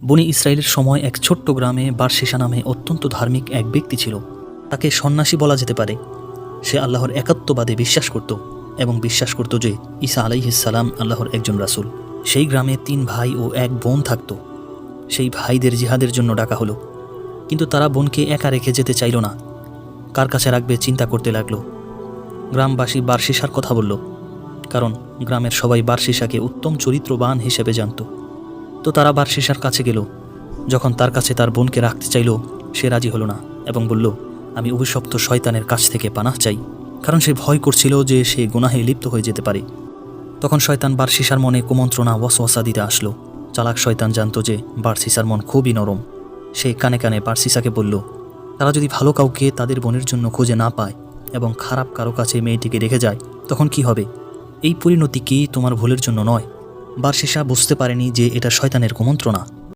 বনি ইসরায়েলের সময় এক ছোট্ট গ্রামে বারশেষা নামে অত্যন্ত ধার্মিক এক ব্যক্তি ছিল। তাকে সন্ন্যাসী বলা যেতে পারে। সে আল্লাহর একাত্মবাদে বিশ্বাস করত এবং বিশ্বাস করত যে ঈসা আলাইহিস সালাম আল্লাহর একজন রাসূল। সেই গ্রামে 3 ভাই ও 1 বোন থাকত। সেই ভাইদের জিহাদের জন্য ডাকা হলো, কিন্তু তারা বোনকে একা রেখে যেতে চাইল না। কার কাছে রাখবে চিন্তা করতে লাগলো। গ্রামবাসী বারশেষার কথা বলল, কারণ গ্রামের সবাই বারশেষাকে উত্তম চরিত্রবান হিসেবে জানত। তো তারা বারশেষার কাছে গেল। যখন তার কাছে তার বোনকে রাখতে চাইল, সে রাজি হলো না এবং বলল, আমি অভিশপ্ত শয়তানের কাছ থেকে পানাহ চাই, কারণ সে ভয় করছিল যে সে গুনাহে লিপ্ত হয়ে যেতে পারে। তখন শয়তান বারশেষার মনে কুমন্ত্রণা ওয়াসওয়াসা দিতে আসলো। চালাক শয়তান জানত যে বারশেষার মন খুবই নরম। সে কানে কানে বারশেষাকে বলল, তারা যদি ভালো কাউকে তাদের বোনের জন্য খুঁজে না পায় এবং খারাপ কারো কাছে মেয়েটিকে রেখে যায়, তখন কি হবে? এই পরিণতি কি তোমার ভুলের জন্য নয়? বারশেষা বুঝতে পারেনি যে এটা শয়তানের কুমন্ত্রণা।